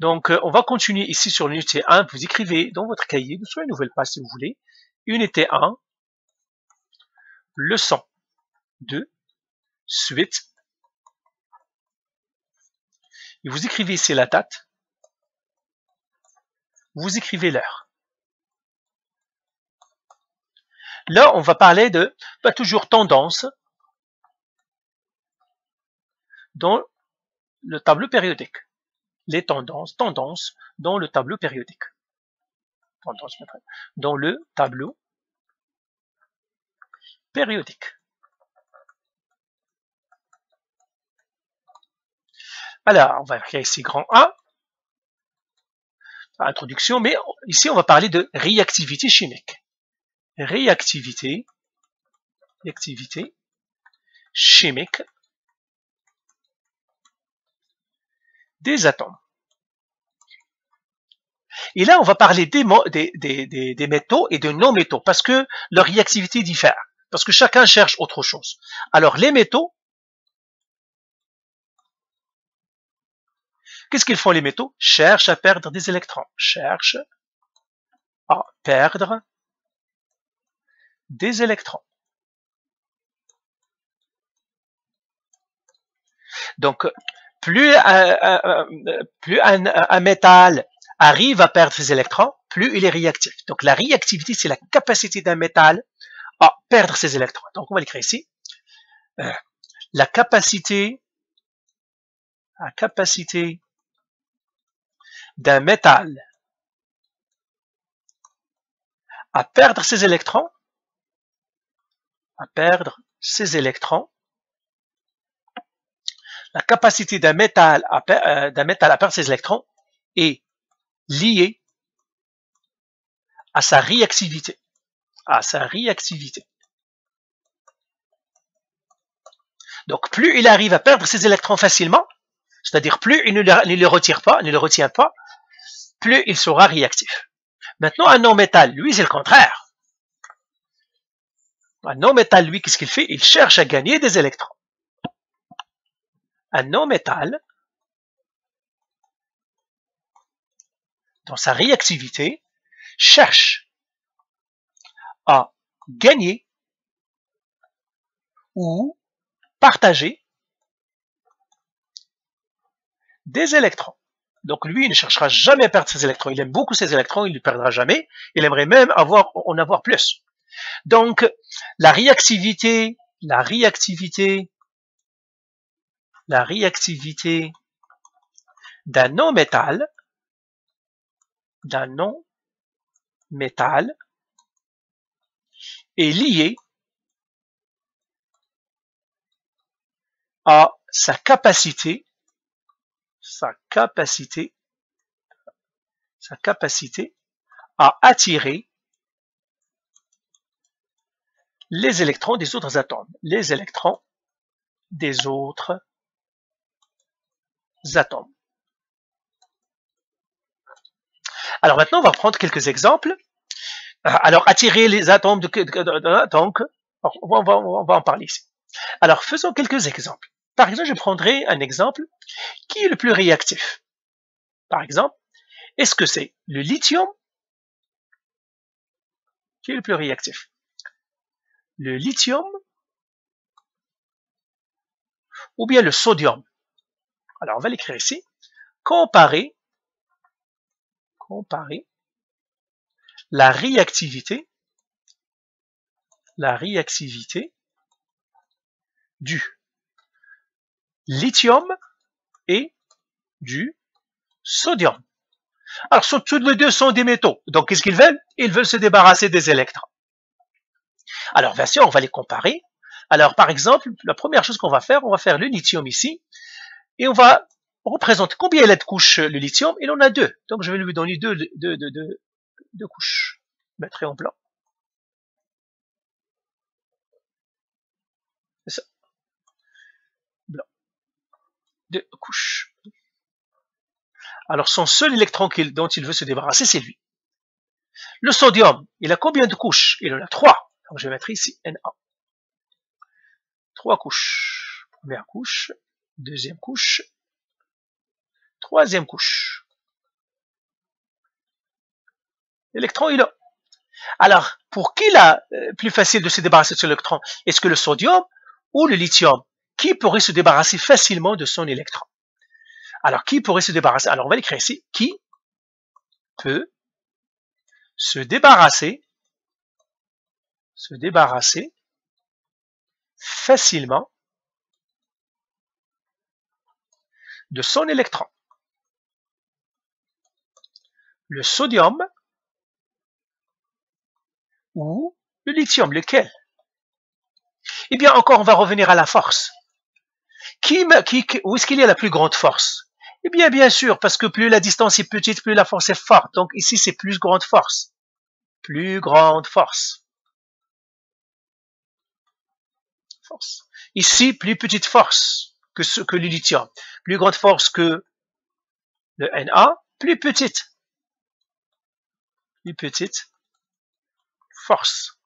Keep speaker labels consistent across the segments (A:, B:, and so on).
A: Donc, on va continuer ici sur l'unité 1. Vous écrivez dans votre cahier, sur une nouvelle page si vous voulez, unité 1, leçon 2, suite. Et vous écrivez ici la date. Vous écrivez l'heure. Là, on va parler de toujours tendance dans le tableau périodique. Les tendances dans le tableau périodique. Dans le tableau périodique. Alors, on va écrire ici grand A, introduction, mais ici on va parler de réactivité chimique. Réactivité chimique des atomes. Et là, on va parler des métaux et de non-métaux, parce que leur réactivité diffère, parce que chacun cherche autre chose. Alors, les métaux, qu'est-ce qu'ils font les métaux? Cherchent à perdre des électrons. Cherchent à perdre des électrons. Donc, plus un métal arrive à perdre ses électrons, plus il est réactif. Donc, la réactivité, c'est la capacité d'un métal à perdre ses électrons. Donc, on va l'écrire ici. La capacité d'un métal à perdre ses électrons, la capacité d'un métal à perdre ses électrons est liée à sa réactivité. Donc, plus il arrive à perdre ses électrons facilement, c'est-à-dire plus il ne les retient pas, plus il sera réactif. Maintenant, un non-métal, lui, c'est le contraire. Un non-métal, lui, qu'est-ce qu'il fait? Il cherche à gagner des électrons. Un non-métal, dans sa réactivité, cherche à gagner ou partager des électrons. Donc lui, il ne cherchera jamais à perdre ses électrons. Il aime beaucoup ses électrons, il ne les perdra jamais. Il aimerait même en avoir plus. Donc la réactivité d'un non-métal est liée à sa capacité à attirer les électrons des autres atomes. Alors maintenant, on va prendre quelques exemples. Alors, attirer les atomes donc, on va en parler ici. Alors, faisons quelques exemples. Par exemple, je prendrai un exemple qui est le plus réactif. Par exemple, est-ce que c'est le lithium qui est le plus réactif? Le lithium ou bien le sodium? Alors, on va l'écrire ici. Comparer la réactivité du lithium et du sodium. Alors, tous les deux sont des métaux. Donc, qu'est-ce qu'ils veulent? Ils veulent se débarrasser des électrons. Alors, bien sûr, on va les comparer. Alors, par exemple, la première chose qu'on va faire, on va faire le lithium ici. Et on va représenter combien il a de couches le lithium. Il en a deux. Donc, je vais lui donner deux couches. Je mettrai en blanc. C'est ça. Blanc. Deux couches. Alors, son seul électron dont il veut se débarrasser, c'est lui. Le sodium, il a combien de couches? Il en a 3. Donc, je vais mettre ici Na. 3 couches. Première couche, deuxième couche, troisième couche. L'électron est là. Alors, pour qui la plus facile de se débarrasser de son électron? Est-ce que le sodium ou le lithium? Qui pourrait se débarrasser facilement de son électron? Alors, qui pourrait se débarrasser? Alors, on va l'écrire ici. Qui peut se débarrasser facilement de son électron? Le sodium ou le lithium, lequel? Eh bien, encore, on va revenir à la force. Où est-ce qu'il y a la plus grande force? Eh bien, bien sûr, parce que plus la distance est petite, plus la force est forte. Donc ici, c'est plus grande force. Plus grande force. Ici, plus petite force que le lithium. Plus grande force que le Na, plus petite force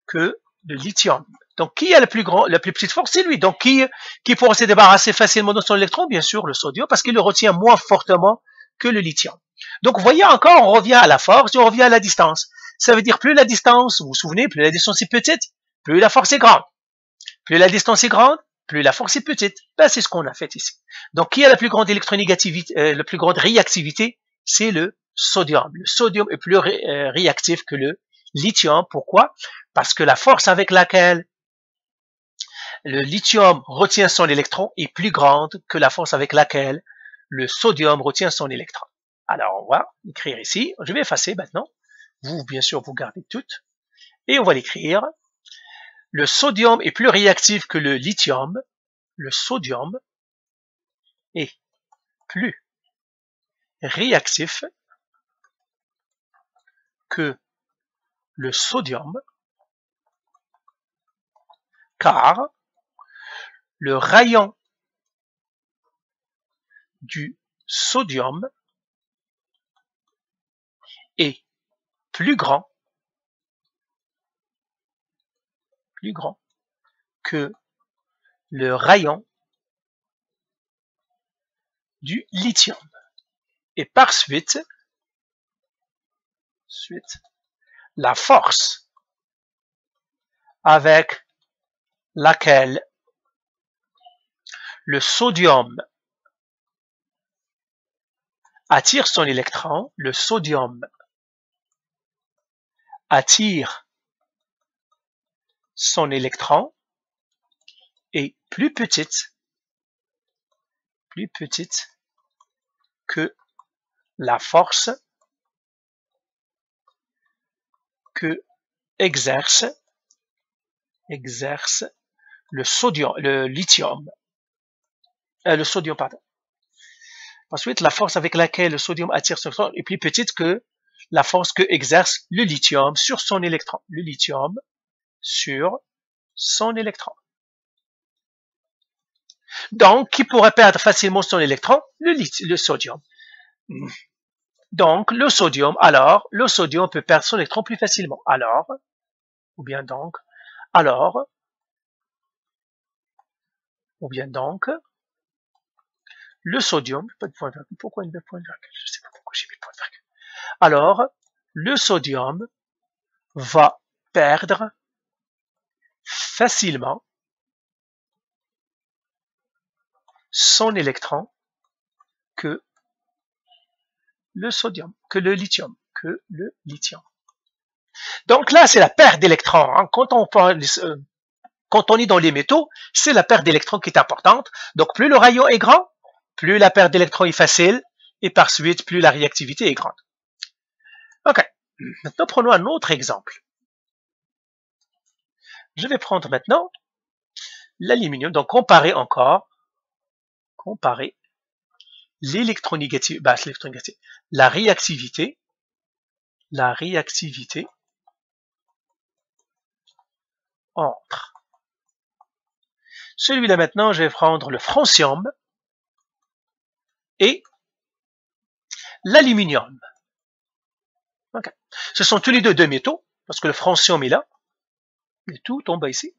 A: que le lithium. Donc, qui a la plus petite force? C'est lui. Donc, qui pourra se débarrasser facilement de son électron? Bien sûr, le sodium, parce qu'il le retient moins fortement que le lithium. Donc, vous voyez encore, on revient à la force et on revient à la distance. Ça veut dire plus la distance, vous vous souvenez, plus la distance est petite, plus la force est grande. Plus la distance est grande, plus la force est petite. Ben, c'est ce qu'on a fait ici. Donc, qui a la plus grande électronégativité, la plus grande réactivité? C'est le sodium. Le sodium est plus réactif que le lithium. Pourquoi? Parce que la force avec laquelle le lithium retient son électron est plus grande que la force avec laquelle le sodium retient son électron. Alors, on va l'écrire ici. Je vais effacer maintenant. Vous, bien sûr, vous gardez toutes. Et on va l'écrire. Le sodium est plus réactif que le lithium. Le sodium est plus réactif que le sodium, car le rayon du sodium est plus grand que le rayon du lithium. Et par suite, la force avec laquelle le sodium attire son électron, le sodium attire son électron est plus petite que la force que exerce le lithium. Le sodium, pardon. Ensuite, la force avec laquelle le sodium attire son électron est plus petite que la force que exerce le lithium sur son électron. Le lithium sur son électron. Donc, qui pourrait perdre facilement son électron? Le sodium. Donc, le sodium peut perdre son électron plus facilement. Ou bien donc, le sodium, pas de point de virgule, pourquoi il met point de virgule? Je ne sais pas pourquoi j'ai mis point de virgule. Alors, le sodium va perdre facilement son électron que le lithium. Donc là, c'est la perte d'électrons. Hein. Quand on est dans les métaux, c'est la perte d'électrons qui est importante. Donc plus le rayon est grand, plus la perte d'électrons est facile, et par suite, plus la réactivité est grande. Ok, maintenant prenons un autre exemple. Je vais prendre maintenant l'aluminium, donc comparer l'électronégativité, la réactivité entre celui-là maintenant, je vais prendre le francium et l'aluminium. Okay. Ce sont tous les deux métaux, parce que le francium est là, et tout tombe ici.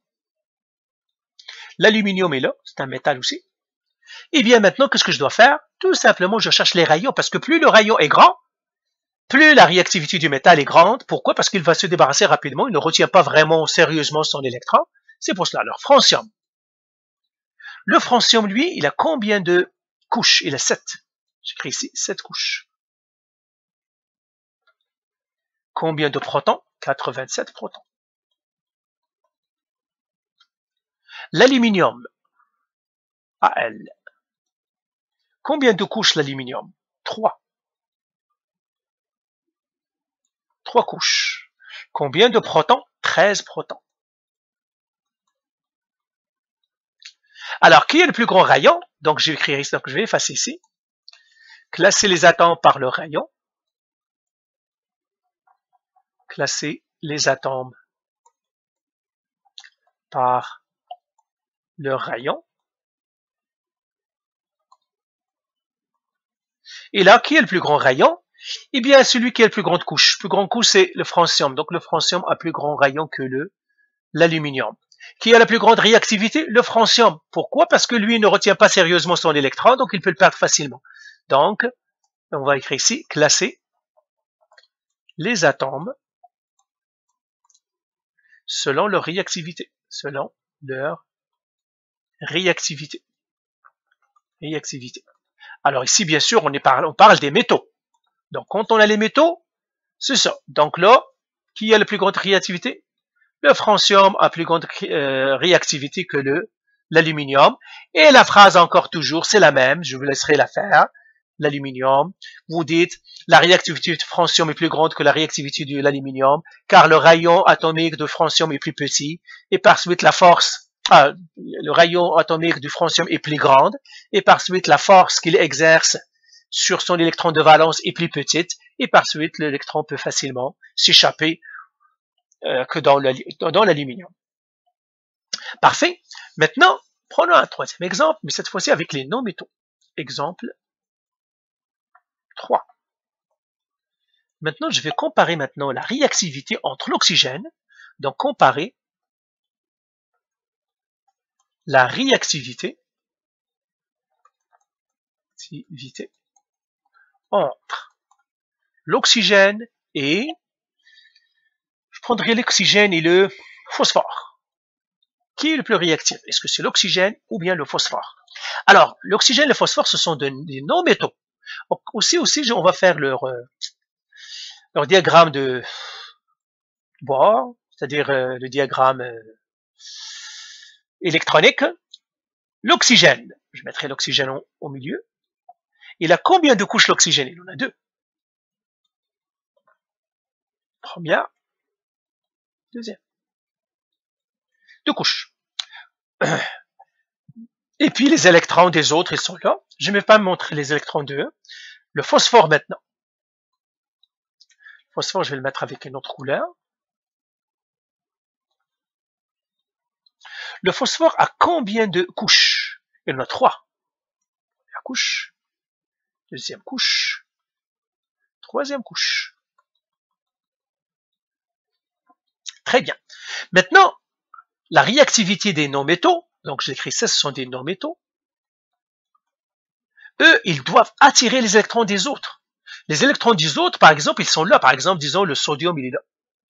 A: L'aluminium est là, c'est un métal aussi. Et bien maintenant, qu'est-ce que je dois faire? Tout simplement, je cherche les rayons, parce que plus le rayon est grand, plus la réactivité du métal est grande. Pourquoi? Parce qu'il va se débarrasser rapidement, il ne retient pas vraiment sérieusement son électron. C'est pour cela. Alors, francium. Le francium, lui, il a combien de couches? Il a 7. J'écris ici 7 couches. Combien de protons? 87 protons. L'aluminium, Al. Combien de couches l'aluminium? 3. 3 couches. Combien de protons? 13 protons. Alors, qui est le plus grand rayon? Donc, je vais écrire ici, donc je vais effacer ici. Classer les atomes par le rayon. Classer les atomes par le rayon. Et là, qui est le plus grand rayon? Eh bien, celui qui a le plus grande couche. Plus grande couche, c'est le francium. Donc, le francium a plus grand rayon que l'aluminium. Qui a la plus grande réactivité? Le francium. Pourquoi? Parce que lui ne retient pas sérieusement son électron, donc il peut le perdre facilement. Donc, on va écrire ici, classer les atomes selon leur réactivité. Selon leur réactivité. Alors ici, bien sûr, on parle des métaux. Donc, quand on a les métaux, c'est ça. Donc là, qui a la plus grande réactivité? Le francium a plus grande réactivité que l'aluminium. Et la phrase encore toujours, c'est la même, je vous laisserai la faire. L'aluminium, vous dites, la réactivité du francium est plus grande que la réactivité de l'aluminium, car le rayon atomique de francium est plus petit, et par suite la force, le rayon atomique du francium est plus grande, et par suite la force qu'il exerce sur son électron de valence est plus petite, et par suite l'électron peut facilement s'échapper que dans l'aluminium. Parfait. Maintenant, prenons un troisième exemple, mais cette fois-ci avec les non-métaux. Exemple 3. Maintenant, je vais comparer maintenant la réactivité entre l'oxygène. Donc, comparer la réactivité entre l'oxygène et, je prendrai l'oxygène et le phosphore. Qui est le plus réactif? Est-ce que c'est l'oxygène ou bien le phosphore? Alors, l'oxygène et le phosphore, ce sont des non-métaux. Aussi, on va faire leur diagramme de Bohr, c'est-à-dire le diagramme électronique. L'oxygène, je mettrai l'oxygène au milieu. Il a combien de couches l'oxygène? Il en a 2. Première, deuxième. 2 couches. Et puis les électrons des autres, ils sont là. Je ne vais pas montrer les électrons d'eux. Le phosphore maintenant. Le phosphore, je vais le mettre avec une autre couleur. Le phosphore a combien de couches? Il en a 3. Première couche, deuxième couche, troisième couche. Très bien. Maintenant, la réactivité des non-métaux, donc je l'écris ça, ce sont des non-métaux. Eux, ils doivent attirer les électrons des autres. Les électrons des autres, par exemple, ils sont là. Par exemple, disons, le sodium, il est là,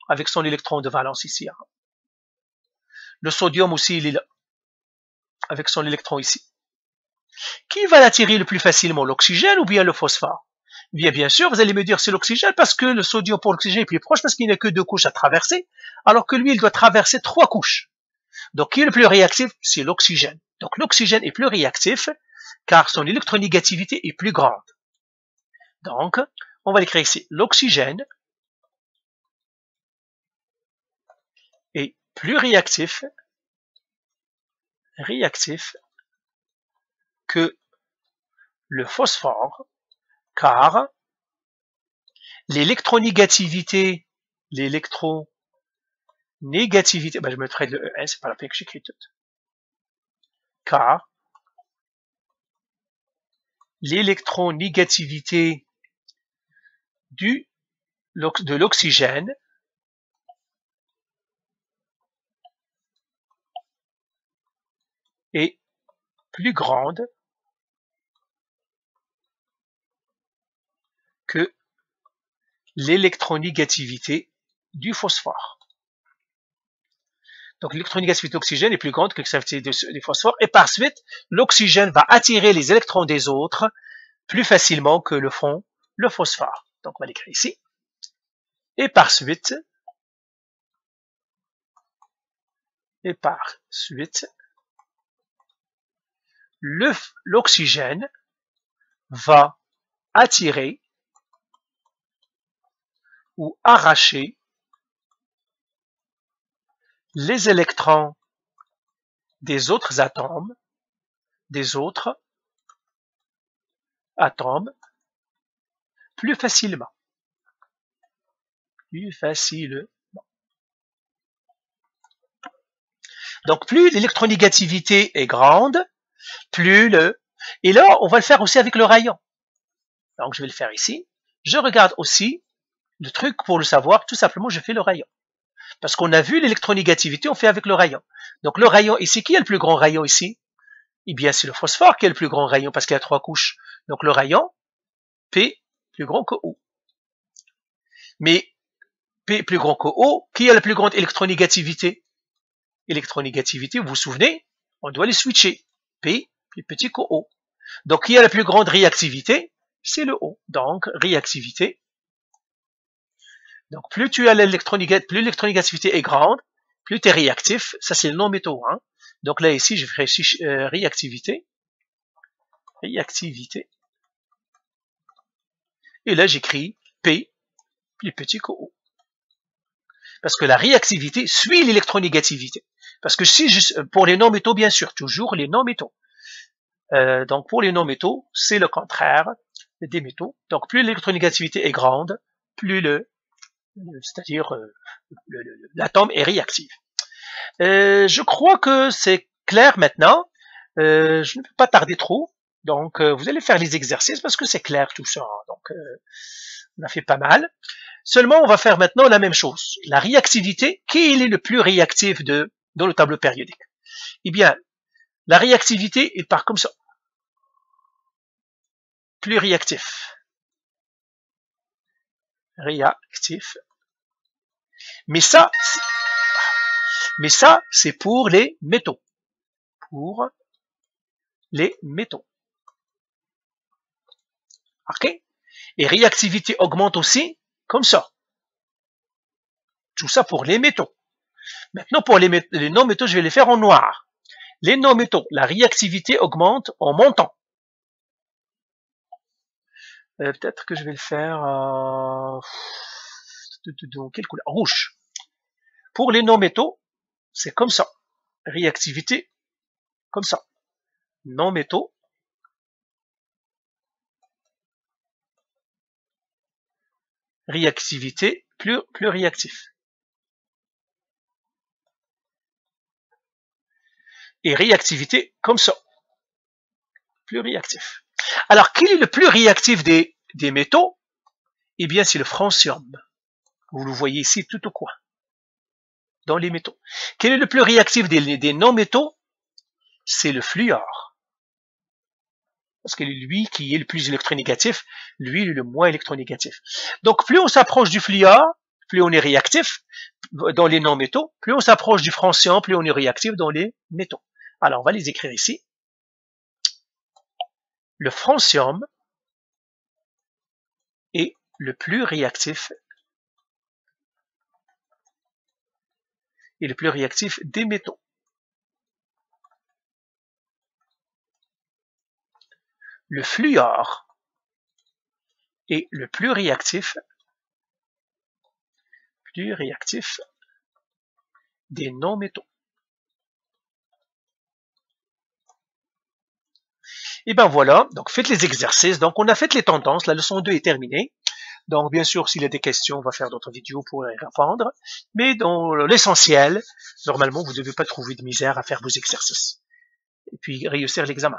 A: avec son électron de valence ici. Le sodium aussi, il est là, avec son électron ici. Qui va l'attirer le plus facilement, l'oxygène ou bien le phosphore? Bien sûr, vous allez me dire c'est l'oxygène parce que le sodium pour l'oxygène est plus proche parce qu'il n'y a que 2 couches à traverser, alors que lui, il doit traverser 3 couches. Donc, qui est le plus réactif? C'est l'oxygène. Donc, l'oxygène est plus réactif car son électronégativité est plus grande. Donc, on va l'écrire ici. L'oxygène est plus réactif que le phosphore car l'électronégativité, je mettrai le EN, c'est pas la peine que j'écris tout. Car l'électronégativité de l'oxygène est plus grande que l'électronégativité du phosphore. Donc l'électronégativité d'oxygène est plus grande que l'électronégativité du phosphore, et par suite, l'oxygène va attirer les électrons des autres plus facilement que le font le phosphore. Donc on va l'écrire ici. Et par suite, l'oxygène va attirer ou arracher les électrons des autres atomes, plus facilement. Donc plus l'électronégativité est grande, plus le... Et là, on va le faire aussi avec le rayon. Donc je vais le faire ici. Je regarde aussi le truc pour le savoir, tout simplement je fais le rayon. Parce qu'on a vu l'électronégativité, on fait avec le rayon. Donc le rayon ici, qui est le plus grand rayon ici? Eh bien c'est le phosphore qui est le plus grand rayon parce qu'il y a 3 couches. Donc le rayon, P plus grand que O. Mais P plus grand que O, qui a la plus grande électronégativité? Électronégativité, vous vous souvenez, on doit les switcher. P plus petit que O. Donc qui a la plus grande réactivité? C'est le O. Donc réactivité. Donc plus tu as plus l'électronégativité est grande, plus tu es réactif. Ça c'est le non-métaux. Hein. Donc là ici, je ferai réactivité. Et là j'écris P plus petit que O. Parce que la réactivité suit l'électronégativité. Parce que si pour les non-métaux, bien sûr, toujours les non-métaux. Donc pour les non-métaux, c'est le contraire des métaux. Donc plus l'électronégativité est grande, plus c'est-à-dire l'atome est réactif. Je crois que c'est clair maintenant. Je ne peux pas tarder trop. Donc vous allez faire les exercices parce que c'est clair tout ça. Donc on a fait pas mal. Seulement on va faire maintenant la même chose. La réactivité, qui est le plus réactif dans le tableau périodique? Eh bien, la réactivité, il part comme ça. Plus réactif. Mais ça, c'est pour les métaux. Ok? Et réactivité augmente aussi, comme ça. Tout ça pour les métaux. Maintenant, pour les non-métaux, je vais les faire en noir. Les non-métaux, la réactivité augmente en montant. Peut-être que je vais le faire dans quelle couleur? Rouge. Pour les non-métaux, c'est comme ça. Réactivité, comme ça. Non-métaux. Réactivité, plus réactif. Et réactivité, comme ça. Plus réactif. Alors, quel est le plus réactif des métaux? Eh bien, c'est le francium. Vous le voyez ici tout au coin. Dans les métaux. Quel est le plus réactif des non-métaux? C'est le fluor. Parce que lui qui est le plus électronégatif, lui il est le moins électronégatif. Donc plus on s'approche du fluor, plus on est réactif dans les non-métaux, plus on s'approche du francium, plus on est réactif dans les métaux. Alors on va les écrire ici. Le francium est le plus réactif des métaux. Le fluor est le plus réactif des non-métaux. Et ben voilà, donc faites les exercices. Donc on a fait les tendances, la leçon 2 est terminée. Donc bien sûr, s'il y a des questions, on va faire d'autres vidéos pour y répondre. Mais dans l'essentiel, normalement, vous ne devez pas trouver de misère à faire vos exercices. Et puis réussir l'examen.